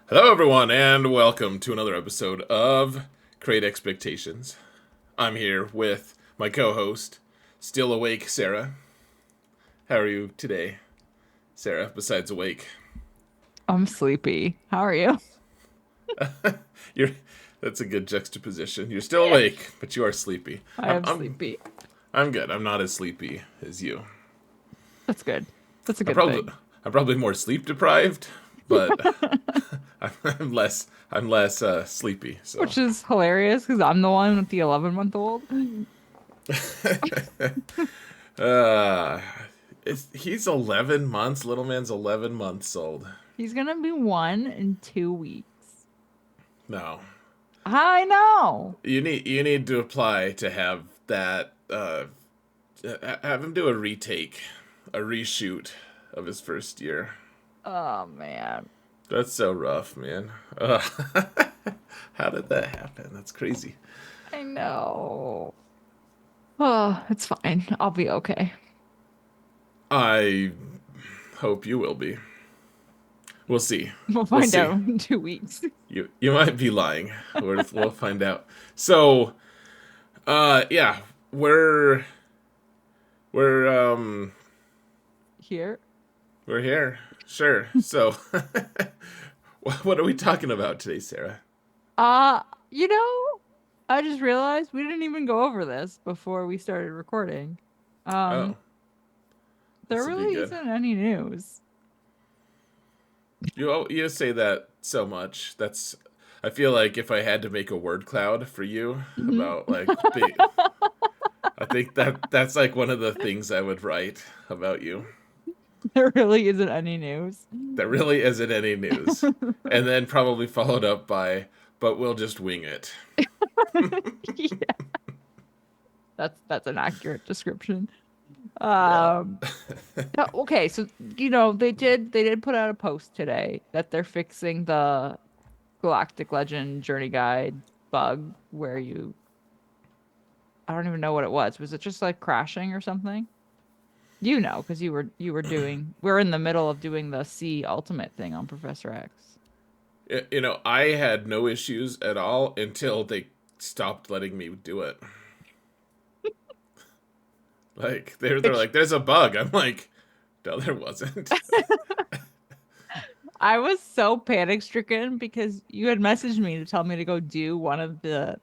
Hello, everyone, and welcome to another episode of Create Expectations. I'm here with my co-host, still awake, Sarah. How are you today, Sarah, besides awake? I'm sleepy. How are you? You're That's a good juxtaposition. You're still awake, but you are sleepy. I I'm am I'm sleepy. I'm good. I'm not as sleepy as you. That's good. That's a I'm good probably thing. I'm probably more sleep deprived, but I'm less sleepy. So Which is hilarious because I'm the one with the 11-month-old. uh he's 11 months. Little man's 11 months old. He's gonna be 1 in 2 weeks. No. I know. You need to apply to have that have him do a retake, a reshoot of his first year. Oh man. That's so rough, man. How did that happen? That's crazy. I know. Oh, it's fine. I'll be okay. I hope you will be. We'll see. We'll We'll find see. out in 2 weeks. You might be lying. We'll find out. So, yeah, we're we're Here. we're here. Sure. So, what are we talking about today, Sarah? Uh, you know, I just realized we didn't even go over this before we started recording. Oh, Um, there this will be really good. isn't any news. You say that so much. That's I feel like if I had to make a word cloud for you Mhm. about like I think that's like one of the things I would write about you. There really isn't any news. There really isn't any news. And then probably followed up by, but we'll just wing it. Yeah, that's an accurate description. Yeah. Um, okay, so they did put out a post today that they're fixing the Galactic Legend Journey Guide bug where I don't even know what it was. Was it just like crashing or something? You know, because we're in the middle of doing the C Ultimate thing on Professor X. I had no issues at all until they stopped letting me do it. Like they're Which like, there's a bug. I'm like, no, there wasn't. I was so panic stricken because you had messaged me to tell me to go do one of the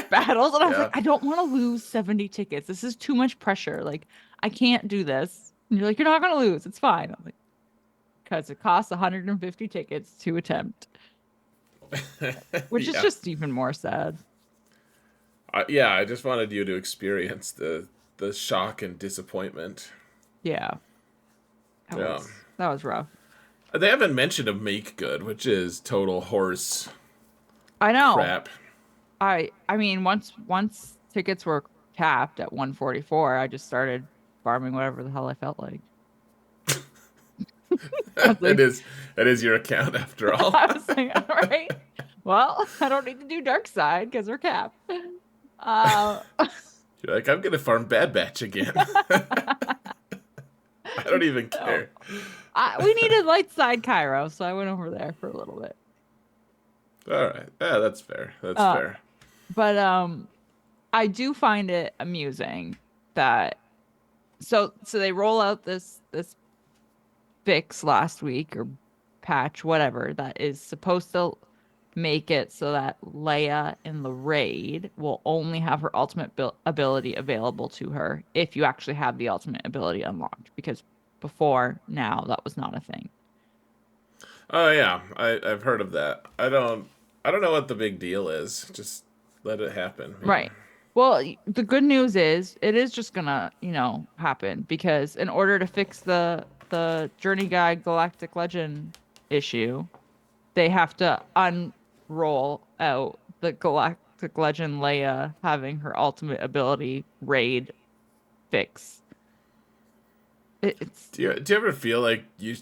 battles, and I was like, Yeah. I don't want to lose 70 tickets. This is too much pressure. Like, I can't do this. And you're like, you're not gonna lose. It's fine. I'm like, because it costs 150 tickets to attempt, which is Yeah. just even more sad. Yeah, I just wanted you to experience the shock and disappointment. Yeah, that Yeah. was rough. They haven't mentioned a make good, which is total horse I know. crap. I mean, once tickets were capped at 144, I just started farming whatever the hell I felt like. I was it like, is it is your account after all. I was like, all right, well, I don't need to do dark side because we're capped. Uh, You're like, I'm gonna farm Bad Batch again. I don't even so care. we needed light side Cairo, so I went over there for a little bit. All right. Yeah, that's fair. That's Uh, fair. but I do find it amusing that so they roll out this fix last week or patch, whatever, that is supposed to make it so that Leia in the raid will only have her ultimate ability available to her if you actually have the ultimate ability unlocked. Because before now, that was not a thing. Oh yeah, I've heard of that. I don't know what the big deal is. Just let it happen, man. Right. Well, the good news is it is just gonna, happen because in order to fix the Journey Guide Galactic Legend issue, they have to unroll out the Galactic Legend Leia having her ultimate ability raid fix. It's Do you ever feel like you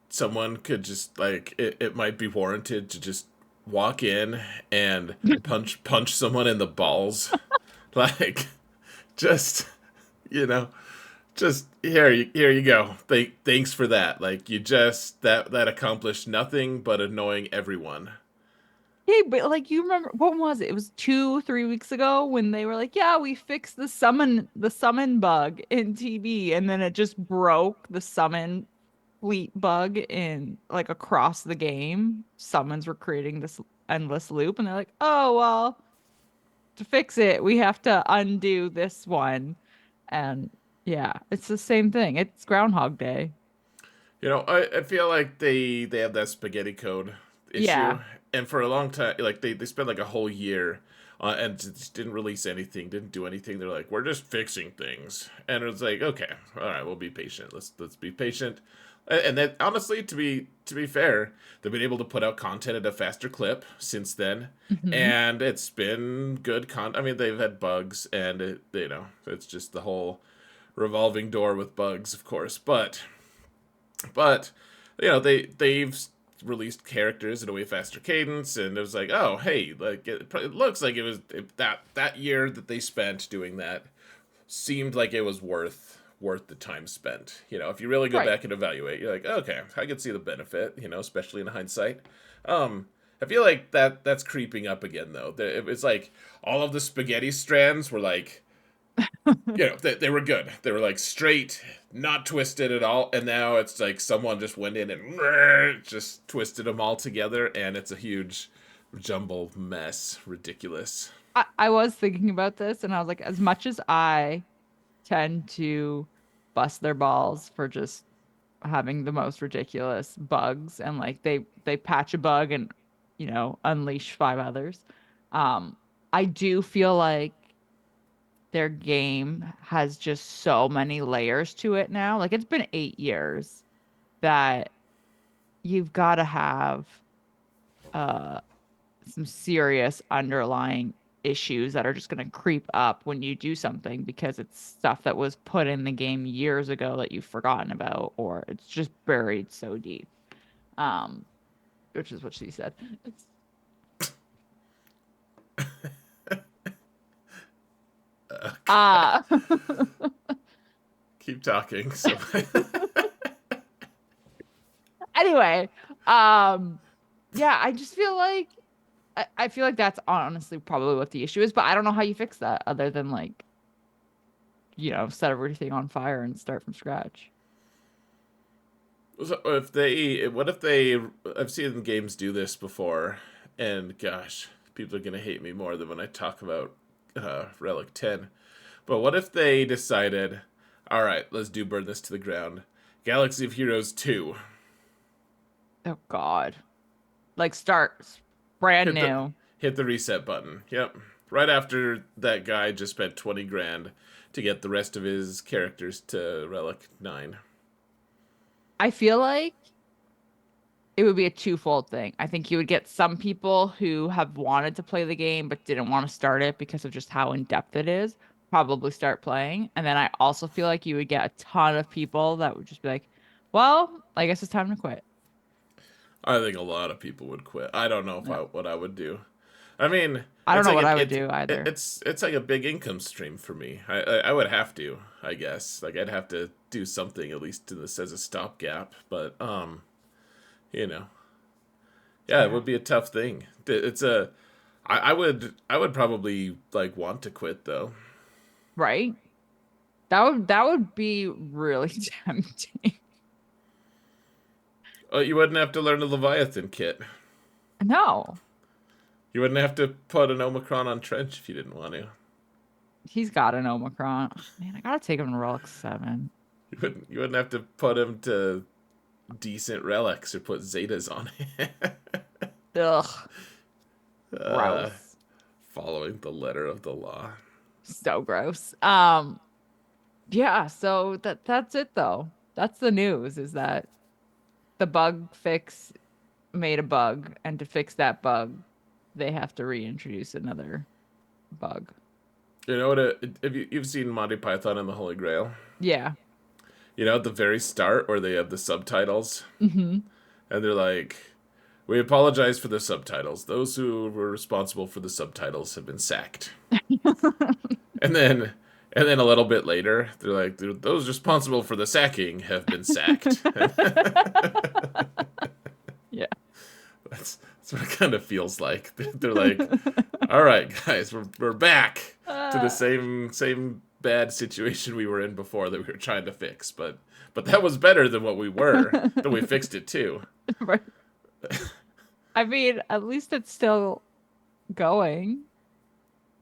someone could just like it might be warranted to just walk in and punch someone in the balls, like just you know just here you go. Thanks for that. Like you just that accomplished nothing but annoying everyone. Hey, but like you remember what was it? It was 2, 3 weeks ago when they were like, "Yeah, we fixed the summon bug in TB," and then it just broke the summon fleet bug in like across the game. Summons were creating this endless loop, and they're like, "Oh well, to fix it, we have to undo this one." And yeah, it's the same thing. It's Groundhog Day. I feel like they have that spaghetti code issue, Yeah. and for a long time, like they spent like a whole year, and just didn't release anything, didn't do anything. They're like, we're just fixing things, and it's like, okay, all right, we'll be patient. Let's be patient. And then, honestly, to be fair, they've been able to put out content at a faster clip since then, Hmm. and it's been good content. I mean, they've had bugs, and it's just the whole revolving door with bugs, of course, but they've released characters at a way faster cadence, and it was like, oh hey, like it looks like that year that they spent doing that seemed like it was worth the time spent. If you really go Right. back and evaluate, you're like, okay, I could see the benefit. Especially in hindsight. I feel like that's creeping up again though. It's like all of the spaghetti strands were like they were good. They were like straight, not twisted at all. And now it's like someone just went in and just twisted them all together, and it's a huge jumble mess. Ridiculous. I was thinking about this and I was like, as much as I tend to bust their balls for just having the most ridiculous bugs and like they patch a bug and unleash five others. Um, I do feel like their game has just so many layers to it now. Like it's been 8 years that you've got to have uh some serious underlying issues that are just going to creep up when you do something because it's stuff that was put in the game years ago that you've forgotten about or it's just buried so deep. Um, which is what she said. It's, uh Keep talking. So anyway, yeah, I just feel like I feel like that's honestly probably what the issue is, but I don't know how you fix that other than like, set everything on fire and start from scratch. what if they? I've seen games do this before, and gosh, people are gonna hate me more than when I talk about Relic 10. But what if they decided, all right, let's burn this to the ground. Galaxy of Heroes 2. Oh God. Like start brand Hit the new. hit the reset button. Yep. Right after that guy just spent 20 grand to get the rest of his characters to Relic 9. I feel like it would be a twofold thing. I think you would get some people who have wanted to play the game but didn't want to start it because of just how in depth it is, probably start playing. And then I also feel like you would get a ton of people that would just be like, well, I guess it's time to quit. I think a lot of people would quit. I don't know if Yeah. what I would do. I mean, I don't it's know like what an, I would do either. it's like a big income stream for me. I would have to, I guess. Like I'd have to do something at least to this as a stopgap. But you know, yeah, it Yeah. would be a tough thing. It's a I would probably like want to quit though. Right? That would be really tempting. You wouldn't have to learn a Leviathan kit. No, You wouldn't have to put an Omicron on Trench if you didn't want to. he's got an Omicron. Man, I gotta take him to Relic 7. You wouldn't have to put him to decent relics or put Zetas on it. Ugh, uh, gross. Following the letter of the law. So gross. Yeah, so that's it though. That's the news is that the bug fix made a bug, and to fix that bug, they have to reintroduce another bug. You know what? If you've seen Monty Python and the Holy Grail, Yeah. at the very start where they have the subtitles, Hmm. and they're like, "We apologize for the subtitles. Those who were responsible for the subtitles have been sacked." And then And then a little bit later, they're like, those responsible for the sacking have been sacked. Yeah. That's what it kind of feels like. They're like, all right, guys, we're back to the Uh, same bad situation we were in before that we were trying to fix. But that was better than what we were. Then we fixed it too. right. I mean, at least it's still going,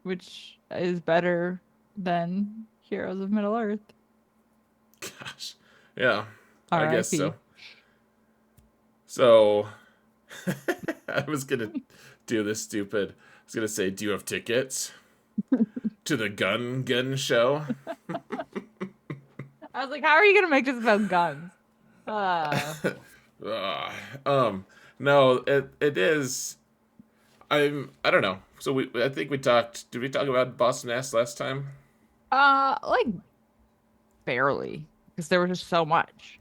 which is better than Heroes of Middle Earth. Gosh, yeah, I guess R.I.P. so. So I was gonna do this stupid. I was gonna say, do you have tickets to the Gungan show? I was like, how are you gonna make this about guns? Uh, Uh, um, no, it is. I don't know. So I think we talked. Did we talk about Boston S last time? like barely, because there was just so much.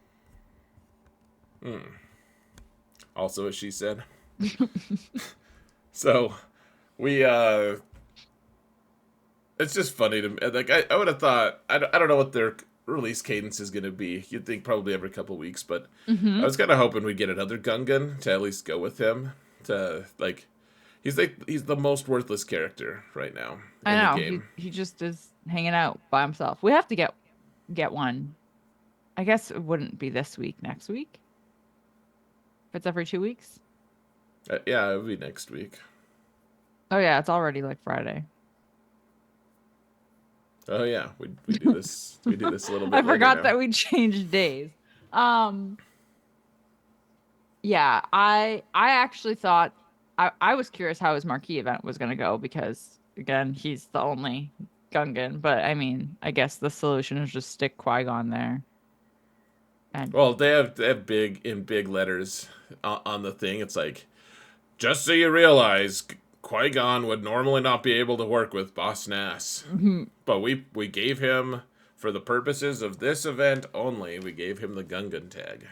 Also, as she said. So we it's just funny to me. Like I would have thought. I don't know what their release cadence is going to be. You'd think probably every couple weeks, but I Hmm. was kind of hoping we'd get another Gungan to at least go with him. To like, he's the most worthless character right now I in the know game. he just is hanging out by himself. We have to get one. I guess it wouldn't be this week. Next week, if it's every 2 weeks. Yeah, it'll be next week. Oh yeah, it's already like Friday. Oh yeah, we do this. We do this a little I bit later forgot now. that we changed days. Um, yeah, I actually thought I was curious how his marquee event was gonna go because again, he's the only Gungan, but I mean, I guess the solution is just stick Qui-Gon there. And Well, they have big letters on the thing. It's like, just so you realize, Qui Gon would normally not be able to work with Boss Nass, Mhm. but we gave him, for the purposes of this event only, we gave him the Gungan tag.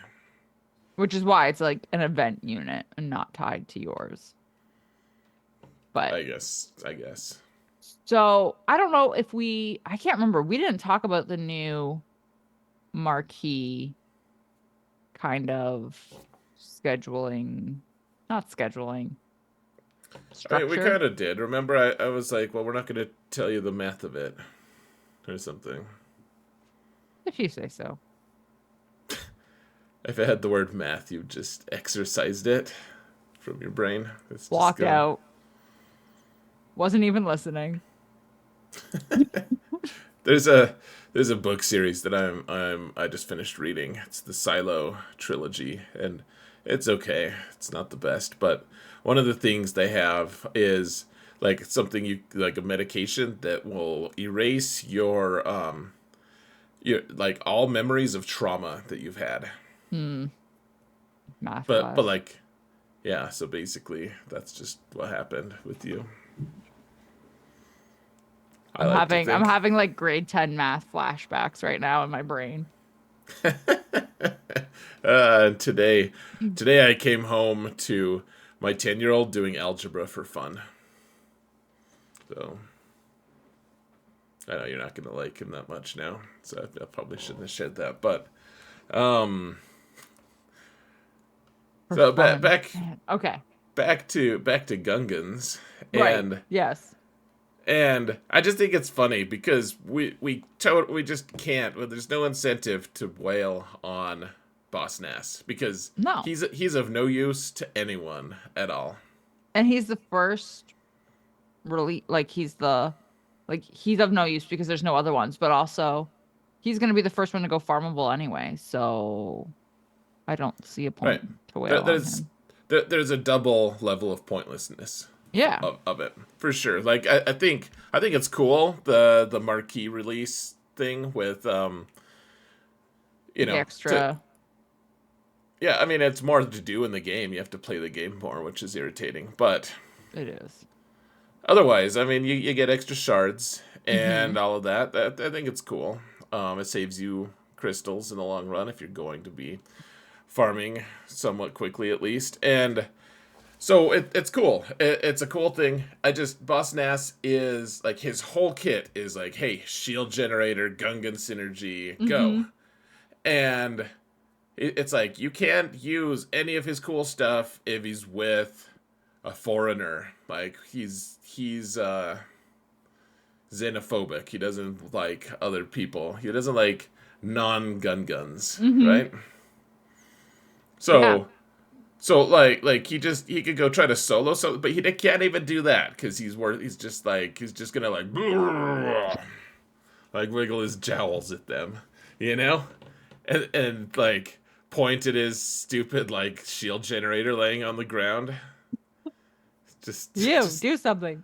Which is why it's like an event unit and not tied to yours. But I guess. so I don't know if I can't remember. We didn't talk about the new marquee kind of scheduling, not scheduling, I mean, we structure. kind of did. Remember, I was like, well, we're not going to tell you the math of it or something. If you say so. If it had the word math, you just exercised it from your brain. It's just Walked gone. out. Wasn't even listening. There's a book series that I just finished reading. It's the Silo trilogy, and it's okay. It's not the best, but one of the things they have is like something you like a medication that will erase your like all memories of trauma that you've had. Hmm. Math But class. like yeah, so basically that's just what happened with you. I like to I'm think. having like grade 10 math flashbacks right now in my brain. Today I came home to my 10-year-old doing algebra for fun. So I know you're not gonna like him that much now, so I probably shouldn't have shared that. But um, For so fun. Man. Okay. back to Gungans, Right. and Yes. and I just think it's funny because we just can't. Well, there's no incentive to wail on Boss Nass because No. he's of no use to anyone at all. And he's the first really like he's of no use because there's no other ones, but also he's gonna be the first one to go farmable anyway, so I don't see a Right. point to There, wail on there's him. there's a double level of pointlessness Yeah. of it for sure. Like I think it's cool the marquee release thing with you The know to extra yeah, I mean it's more to do in the game. You have to play the game more, which is irritating. But it is. otherwise, I mean you get extra shards Mm-hmm. and all of that. I think it's cool. It saves you crystals in the long run if you're going to be farming somewhat quickly at least. And So it's cool. It's a cool thing. Boss Nass is like his whole kit is like, hey, shield generator, Gungan synergy, go. Mm-hmm. And it's like you can't use any of his cool stuff if he's with a foreigner. Like he's xenophobic. He doesn't like other people. He doesn't like non-gun guns, Mm-hmm. right? Yeah. So like he could go try to solo so but he can't even do that because he's just gonna like wiggle his jowls at them, you know, and like point at his stupid like shield generator laying on the ground. Just You just do something.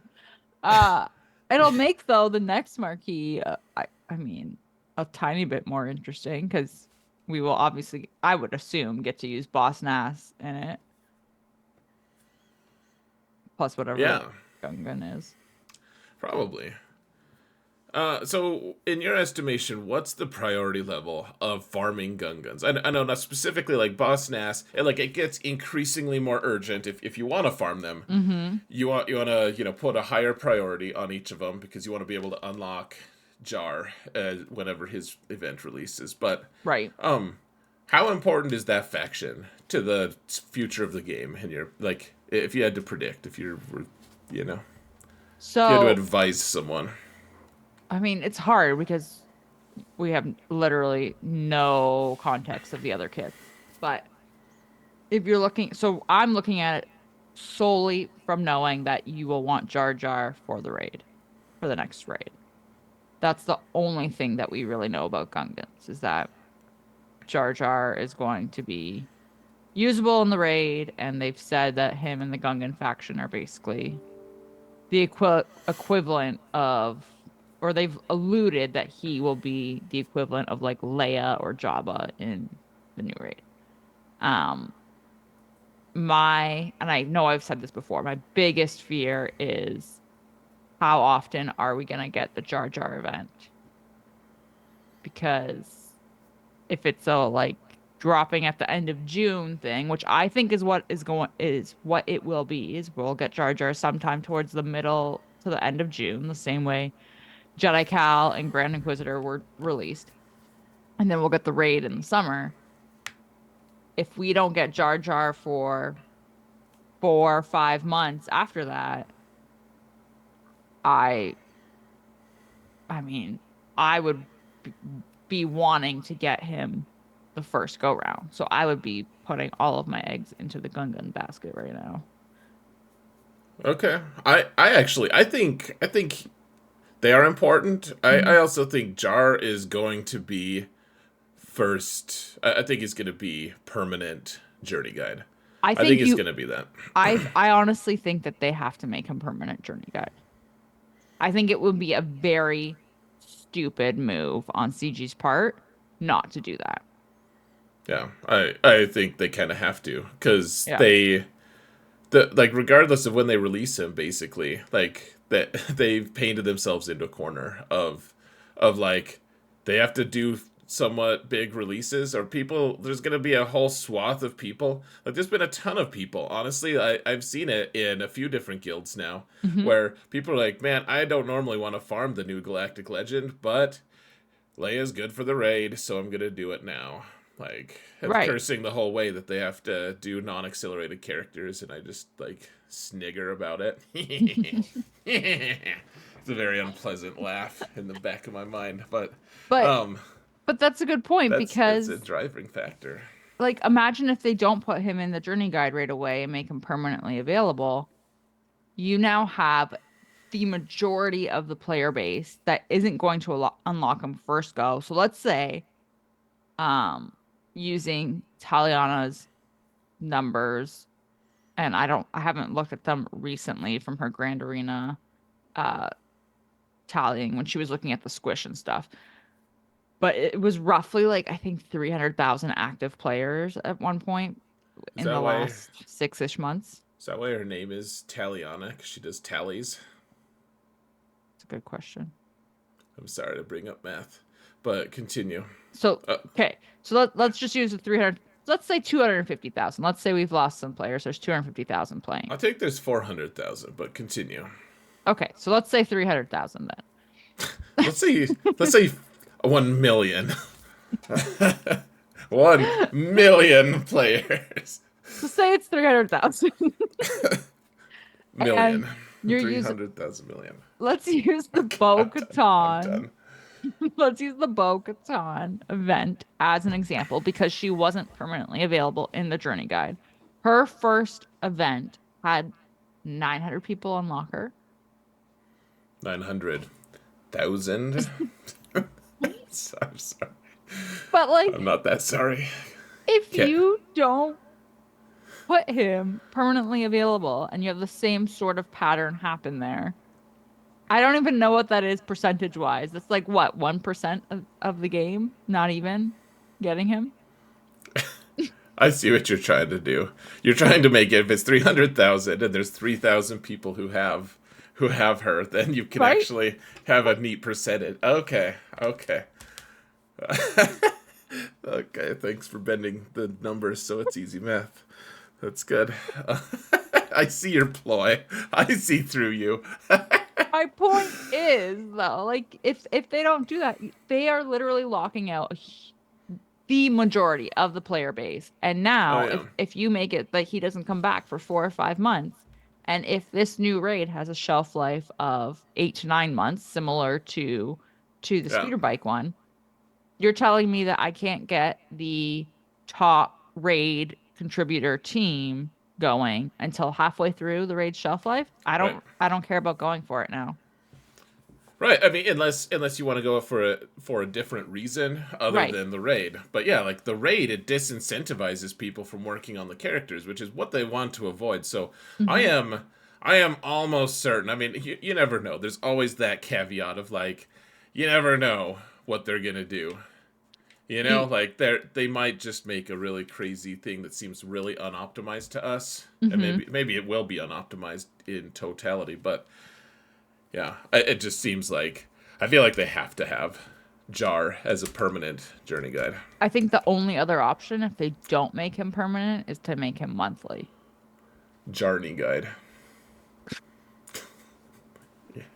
Uh it'll make though the next marquee I mean a tiny bit more interesting because we will obviously I would assume get to use Boss Nass in it plus whatever the yeah, Gungan is. probably. So, in your estimation, what's the priority level of farming Gungans? I know not specifically like Boss Nass, and like it gets increasingly more urgent if you want to farm them. Mm-hmm. You want to put a higher priority on each of them because you want to be able to unlock Jar whenever his event releases. But Right. how important is that faction to the future of the game? And you're like, if you had to predict, you know, if you had to So advise someone. I mean it's hard because we have literally no context of the other kits. But if you're looking, so I'm looking at it solely from knowing that you will want Jar Jar for the raid, for the next raid. That's the only thing that we really know about Gungans is that Jar Jar is going to be usable in the raid, and they've said that him and the Gungan faction are basically the equivalent of, or they've alluded that he will be the equivalent of like Leia or Jabba in the new raid. Um, and I know I've said this before, my biggest fear is how often are we going to get the Jar Jar event? Because if it's a like dropping at the end of June thing, which I think is what it will be, is we'll get Jar Jar sometime towards the middle to the end of June, the same way Jedi Cal and Grand Inquisitor were released. And then we'll get the raid in the summer. If we don't get Jar Jar for 4 or 5 months after that, I I mean, I would b- be wanting to get him the first go round. So I would be putting all of my eggs into the Gungan basket right now. Okay. I think they are important. I Mhm. also think Jar is going to be first. I think he's going to be permanent journey guide. I I think think he's you going to be that. I honestly think that they have to make him permanent journey guide. I think it would be a very stupid move on CG's part not to do that. Yeah. I think they kind of have to cuz Yeah. like regardless of when they release him basically, like that they've painted themselves into a corner of like they have to do somewhat big releases or people there's going to be a whole swath of people like there's been a ton of people honestly I've seen it in a few different guilds now Hmm. where people are like man I don't normally want to farm the new galactic legend but Leia's good for the raid so I'm going to do it now like and Right. cursing the whole way that they have to do non-accelerated characters and I just like snigger about it. It's a very unpleasant laugh in the back of my mind but But um but that's a good point that's a because driving factor. like imagine if they don't put him in the journey guide right away and make him permanently available. You now have the majority of the player base that isn't going to unlock him first go. So let's say um using Taliana's numbers, and I haven't looked at them recently from her Grand Arena uh tallying when she was looking at the squish and stuff. But it was roughly like I think 300,000 active players at one point Is in the that why last 6-ish months. her name is Taliana? 'Cause she does tallies. It's a good question. I'm sorry to bring up math, but continue. So, Uh, okay. So let's just use the 300. let's say 250,000. Let's say we've lost some players. There's 250,000 playing. I think there's 400,000, but continue. Okay, so let's say 300,000 then. Let's say let's say 1 million. 1 million players. So say it's 300,000. And Million. you're using 300,000 million. let's use the I'm done. I'm Bo-Katan. done. Let's use the Bo-Katan event as an example because she wasn't permanently available in the journey guide. Her first event had 900 people unlock her. 900,000. I'm sorry. But like I'm not that sorry. if Can't. you don't put him permanently available and you have the same sort of pattern happen there, I don't even know what that is percentage wise. It's like what, 1% of the game? Not even getting him? I see what you're trying to do. You're trying to make it if it's 300,000 and there's 3,000 people who have her, then you can Right? actually have a neat percentage. Okay. Okay. Okay, thanks for bending the numbers so it's easy math. That's good. I see your ploy. I see through you. My point is though, like if they don't do that, they are literally locking out the majority of the player base. And Oh now yeah. if you make it that he doesn't come back for 4 or 5 months, and if this new raid has a shelf life of 8 to 9 months, similar to the Yeah. speeder bike one, you're telling me that I can't get the top raid contributor team going until halfway through the raid shelf life? Right. I don't care about going for it now. Right. I mean, unless you want to go for a different reason other Right. than the raid. But yeah, like the raid, it disincentivizes people from working on the characters, which is what they want to avoid. So I Hmm. am I am almost certain. I mean, you never know. There's always that caveat of like, you never know what they're gonna do. You know, The like they might just make a really crazy thing that seems really unoptimized to us, and hmm maybe it will be unoptimized in totality. But yeah, it just seems like I feel like they have to have Jar as a permanent journey guide. I think the only other option if they don't make him permanent is to make him monthly. Journey guide.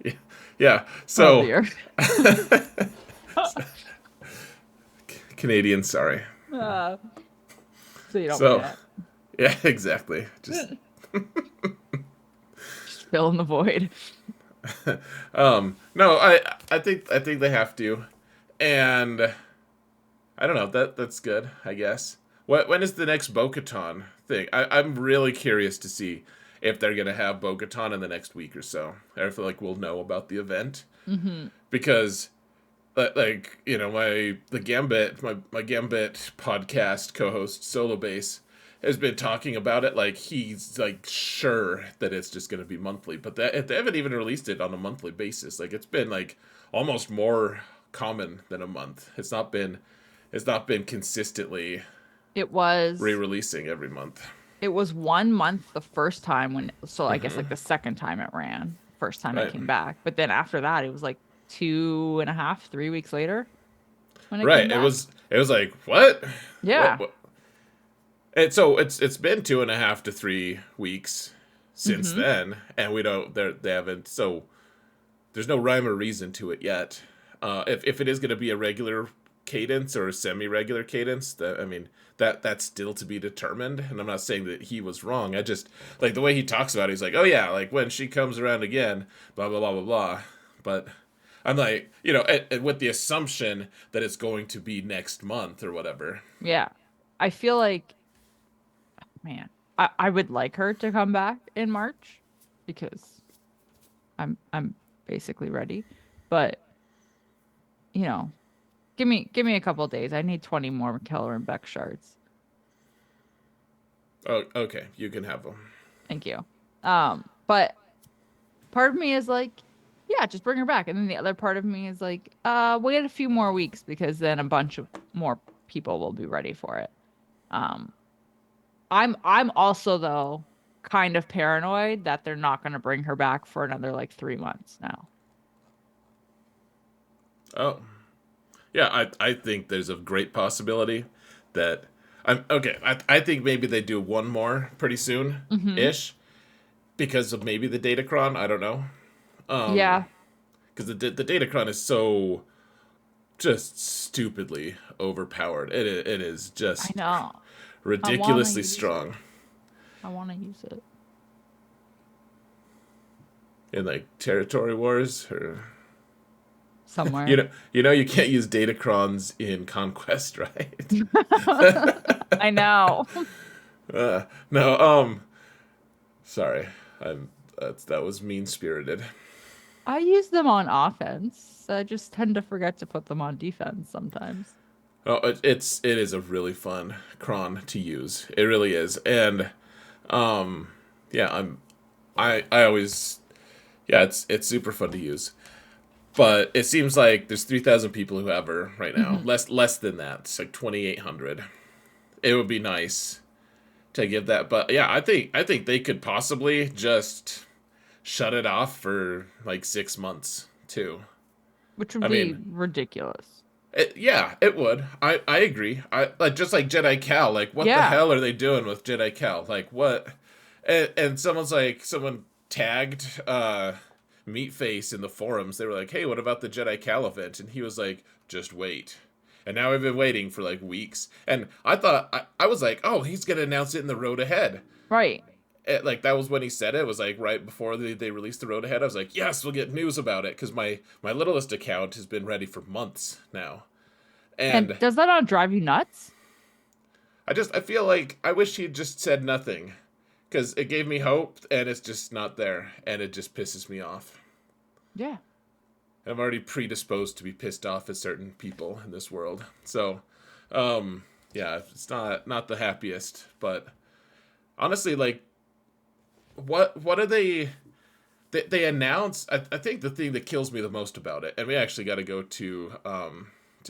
Yeah. Yeah. Oh So dear. Canadian, sorry. Uh, so you don't mean So it. yeah, exactly. Just Just fill in the void. no, I think they have to, and I don't know that's good. I guess. When is the next Bo-Katan thing? I'm really curious to see if they're gonna have Bo-Katan in the next week or so. I feel like we'll know about the event Hmm. because like you know my Gambit podcast co-host Solo Base has been talking about it like he's like sure that it's just going to be monthly, but that they haven't even released it on a monthly basis. Like it's been like almost more common than a month. It's not been consistently It was re-releasing every month. it was 1 month the first time when so I guess like the second time it ran, first time it Right. came back. But then after that it was like 2.5, 3 weeks later when it came Right. back. It was like what? What? Yeah. What? And so it's been 2.5 to 3 weeks since Hmm. then, and they haven't. So there's no rhyme or reason to it yet. If it is going to be a regular cadence or a semi-regular cadence, I mean that's still to be determined. And I'm not saying that he was wrong. I just like the way he talks about it. He's like, oh yeah, like when she comes around again, blah blah blah blah blah. But I'm like, and with the assumption that it's going to be next month or whatever. Yeah. I feel like, man, I would like her to come back in March because I'm basically ready. But, you know, give me a couple days. I need 20 more Keller and Beck shards. Oh, okay, you can have them. Thank you. But part of me is like, yeah, just bring her back. And then the other part of me is like, wait a few more weeks because then a bunch of more people will be ready for it. Um, I'm also though kind of paranoid that they're not going to bring her back for another like 3 months now. Oh, yeah, I think there's a great possibility that I'm okay. I think maybe they do one more pretty soon Mm-hmm. ish because of maybe the Datacron. I don't know. Yeah, Because the Datacron is so just stupidly overpowered. It is I just know. I want to ridiculously use it. strong I want to use it in like territory wars. Or somewhere. you can't use Datacrons in Conquest, right? I know. No, sorry, I'm that was mean spirited. I use them on offense. I just tend to forget to put them on defense sometimes. Oh, it is a really fun cron to use. It really is, and um, yeah, I always yeah, it's super fun to use. But it seems like there's 3,000 people who have her right now. Hmm. Less than that. It's like 2,800. It would be nice to give that, but yeah, I think they could possibly just shut it off for like 6 months too. Which would I be mean, ridiculous. yeah, it would. I agree. I like just like Jedi Cal. Like, what the Yeah, hell are they doing with Jedi Cal? Like, what? And someone tagged Meatface in the forums. They were like, "Hey, what about the Jedi Cal event?" And he was like, "Just wait." And now I've been waiting for like weeks. And I was like, "Oh, he's gonna announce it in the road ahead." right. Like that was when he said it. It was like right before they released the road ahead. I was like, "Yes, we'll get news about it," because my littlest account has been ready for months now. And And does that not drive you nuts? I feel like I wish he'd just said nothing because it gave me hope and it's just not there and it just pisses me off. Yeah. I'm already predisposed to be pissed off at certain people in this world. So, um, yeah, it's not the happiest, but honestly, like, what are they announce? I think the thing that kills me the most about it, and we actually got to go to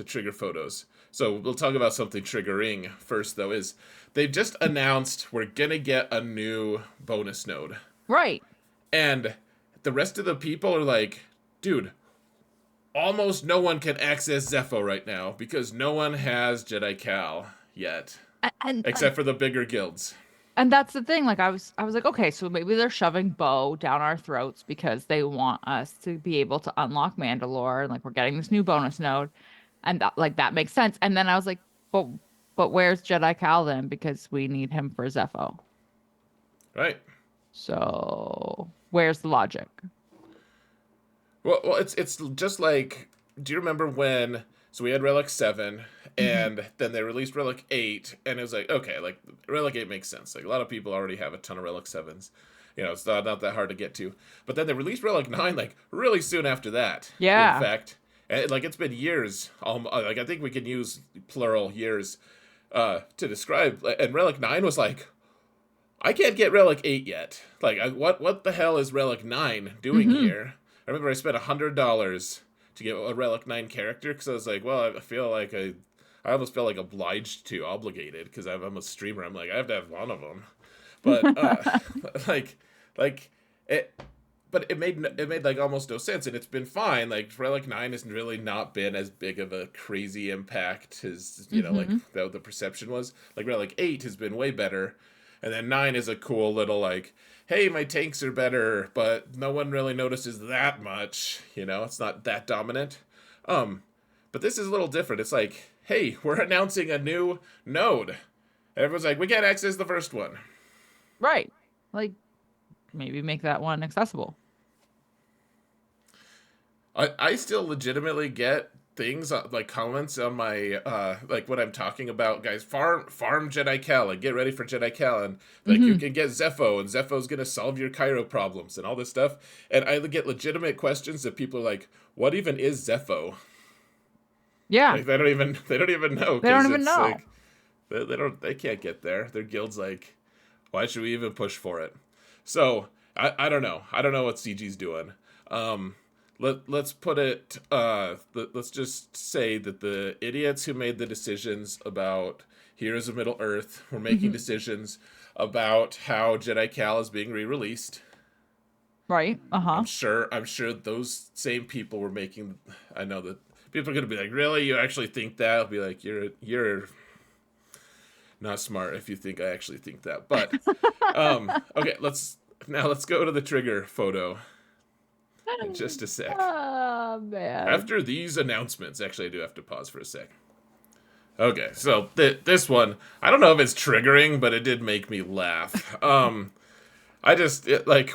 trigger photos. So we'll talk about something triggering first, though. Is they've just announced we're gonna get a new bonus node, Right. and the rest of the people are like, dude, almost no one can access Zepho right now because no one has Jedi Cal yet, And, and except for the bigger guilds. and that's the thing. Like I was like, okay, so maybe they're shoving Bo down our throats because they want us to be able to unlock Mandalore and like we're getting this new bonus node. And that like that makes sense. And then I was like, but but where's Jedi Cal then? Because we need him for Zepho. Right. So where's the logic? Well, it's just like, do you remember when? So we had Relic 7, Hmm. and then they released Relic 8, and it was like, okay, like Relic 8 makes sense. Like a lot of people already have a ton of Relic 7s. It's not that hard to get to. But then they released Relic 9 like really soon after that. In Yeah. fact, and like it's been years. Like I think we can use plural years to describe. And Relic 9 was like, I can't get Relic 8 yet. Like, what the hell is Relic 9 doing Hmm. here? I remember I spent $100 to get a Relic 9 character because I was like, well, I feel like I almost felt like obliged to, obligated, because I'm a streamer. I'm like, I have to have one of them. But, like, like, it. But it made like almost no sense, and it's been fine. Like Relic 9 has really not been as big of a crazy impact as like Hmm. the perception was. Like Relic 8 has been way better, and then 9 is a cool little like, hey, my tanks are better, but no one really notices that much. It's not that dominant. Um, but this is a little different. It's like, hey, we're announcing a new node. Everyone's like, we can't access the first one. Right. Like maybe make that one accessible. I still legitimately get things like comments on my like when I'm talking about, guys, farm Jedi Cal, like get ready for Jedi Cal, and like you Hmm. can get Zepho and Zepho's gonna solve your Cairo problems and all this stuff. And I get legitimate questions that people are like, what even is Zepho? Yeah. Like they don't even know, They don't because even it's know. like they can't get there. Their guild's like, why should we even push for it? So I don't know. I don't know what CG's doing. Um, let's put it. Let's just say that the idiots who made the decisions about Heroes of Middle Earth were making Hmm. decisions about how Jedi Cal is being re-released. Right. Uh-huh. I'm sure those same people were making. I know that people are gonna be like, really? You actually think that? I'll be like, you're not smart if you think I actually think that. But okay, let's go to the trigger photo in just a sec. Oh man. After these announcements, actually, I do have to pause for a sec. Okay, so this one, I don't know if it's triggering, but it did make me laugh. Like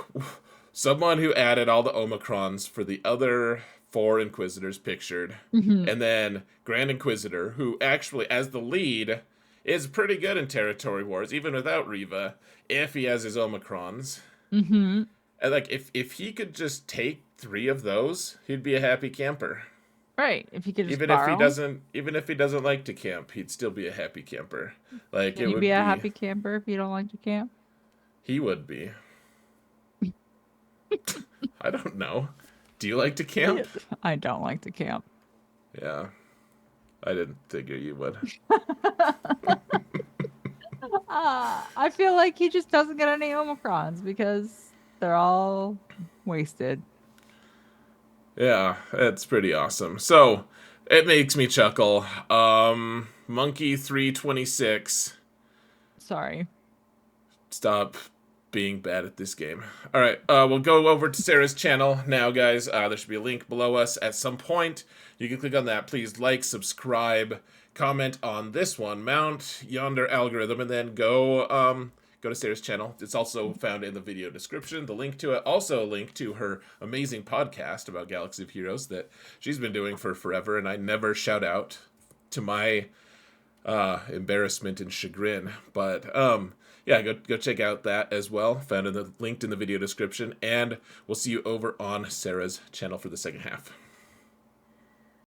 someone who added all the Omicrons for the other 4 Inquisitors pictured, Hmm. and then Grand Inquisitor, who actually, as the lead, is pretty good in territory wars, even without Riva, if he has his Omicrons. Hmm. And like, if he could just take 3 of those, he'd be a happy camper. Right. If you could just Even if he borrow, doesn't, even if he doesn't like to camp, he'd still be a happy camper. Like can it you be would a be, happy camper if you don't like to camp? he would be. I don't know. Do you like to camp? I don't like to camp. Yeah, I didn't figure you would. I feel like he just doesn't get any Omicrons because they're all wasted. Yeah, it's pretty awesome. So it makes me chuckle. Monkey 326. Sorry. Stop being bad at this game. All right, we'll go over to Sarah's channel now, guys. There should be a link below us at some point. You can click on that. Please like, subscribe, comment on this one, mount yonder algorithm, and then go to Sarah's channel. It's also found in the video description. The link to it, also a link to her amazing podcast about Galaxy of Heroes that she's been doing for forever, and I never shout out to my embarrassment and chagrin. But yeah, go check out that as well. Found in the linked in the video description, and we'll see you over on Sarah's channel for the second half.